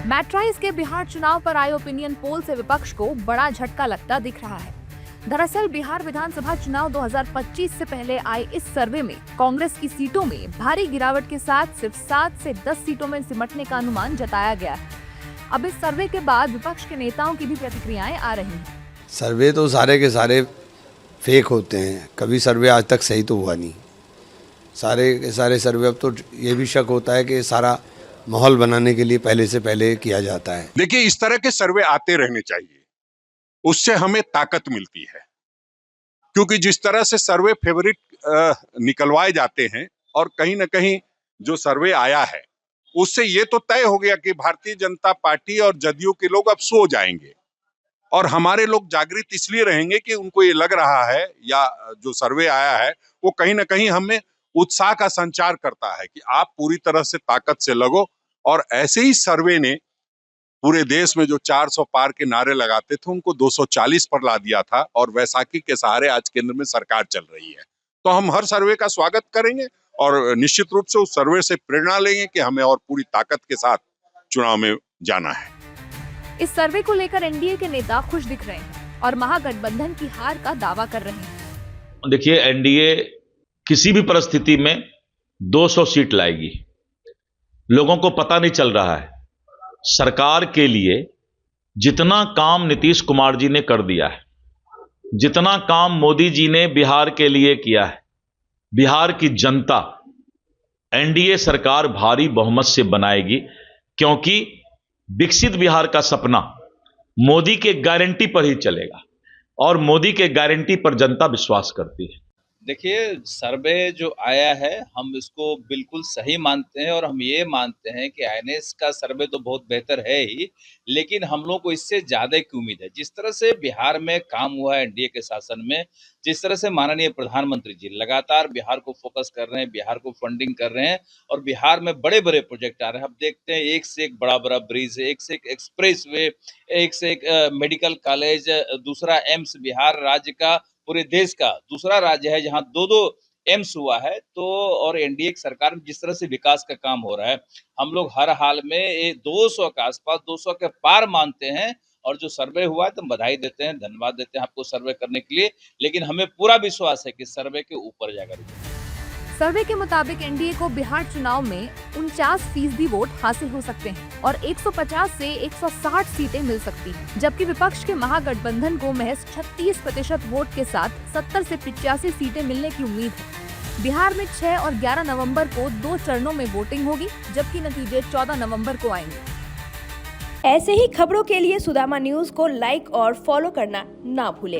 मैट्राइज के बिहार चुनाव पर आए ओपिनियन पोल से विपक्ष को बड़ा झटका लगता दिख रहा है। दरअसल बिहार विधानसभा चुनाव 2025 से पहले आए इस सर्वे में कांग्रेस की सीटों में भारी गिरावट के साथ सिर्फ 7 से 10 सीटों में सिमटने का अनुमान जताया गया है। अब इस सर्वे के बाद विपक्ष के नेताओं की भी प्रतिक्रियाएं आ रही हैं। सर्वे तो सारे के सारे फेक होते हैं, कभी सर्वे आज तक सही तो हुआ नहीं। सारे के सारे सर्वे, अब तो ये भी शक होता है कि सारा माहौल बनाने के लिए पहले से पहले किया जाता है। देखिए, इस तरह के सर्वे आते रहने चाहिए, उससे हमें ताकत मिलती है। क्योंकि जिस तरह से सर्वे फेवरिट निकलवाए जाते हैं और कहीं ना कहीं जो सर्वे आया है उससे ये तो तय हो गया कि भारतीय जनता पार्टी और जदयू के लोग अब सो जाएंगे और हमारे लोग जागृत इसलिए रहेंगे कि उनको ये लग रहा है या जो सर्वे आया है वो कहीं ना कहीं हमें उत्साह का संचार करता है कि आप पूरी तरह से ताकत से लगो। और ऐसे ही सर्वे ने पूरे देश में जो 400 पार के नारे लगाते थे उनको 240 पर ला दिया था और वैसाखी के सहारे आज केंद्र में सरकार चल रही है। तो हम हर सर्वे का स्वागत करेंगे और निश्चित रूप से उस सर्वे से प्रेरणा लेंगे कि हमें और पूरी ताकत के साथ चुनाव में जाना है। इस सर्वे को लेकर एनडीए के नेता खुश दिख रहे हैं और महागठबंधन की हार का दावा कर रहे हैं। देखिए, एनडीए किसी भी परिस्थिति में 200 सीट लाएगी। लोगों को पता नहीं चल रहा है सरकार के लिए जितना काम नीतीश कुमार जी ने कर दिया है, जितना काम मोदी जी ने बिहार के लिए किया है, बिहार की जनता एनडीए सरकार भारी बहुमत से बनाएगी। क्योंकि विकसित बिहार का सपना मोदी के गारंटी पर ही चलेगा और मोदी के गारंटी पर जनता विश्वास करती है। देखिए, सर्वे जो आया है हम इसको बिल्कुल सही मानते हैं और हम ये मानते हैं कि आईएनएस का सर्वे तो बहुत बेहतर है ही, लेकिन हम लोग को इससे ज़्यादा की उम्मीद है। जिस तरह से बिहार में काम हुआ है एनडीए के शासन में, जिस तरह से माननीय प्रधानमंत्री जी लगातार बिहार को फोकस कर रहे हैं, बिहार को फंडिंग कर रहे हैं और बिहार में बड़े बड़े प्रोजेक्ट आ रहे हैं। अब देखते हैं एक से एक बड़ा बड़ा ब्रिज, एक से एक एक्सप्रेस वे, एक से एक मेडिकल कॉलेज, दूसरा एम्स बिहार राज्य का पूरे देश का दूसरा राज्य है जहां दो एम्स हुआ है। तो और एनडीए की सरकार में जिस तरह से विकास का काम हो रहा है, हम लोग हर हाल में 200 के आसपास, 200 के पार मानते हैं। और जो सर्वे हुआ है तो हम बधाई देते हैं, धन्यवाद देते हैं आपको सर्वे करने के लिए, लेकिन हमें पूरा विश्वास है कि सर्वे के ऊपर जाएगा। सर्वे के मुताबिक एनडीए को बिहार चुनाव में 49% वोट हासिल हो सकते हैं और 150 से 160 सीटें मिल सकती हैं, जबकि विपक्ष के महागठबंधन को महज 36% वोट के साथ 70 से 85 सीटें मिलने की उम्मीद है। बिहार में 6 और 11 नवंबर को 2 चरणों में वोटिंग होगी, जबकि नतीजे 14 नवंबर को आएंगे। ऐसे ही खबरों के लिए सुदामा न्यूज को लाइक और फॉलो करना ना भूलें।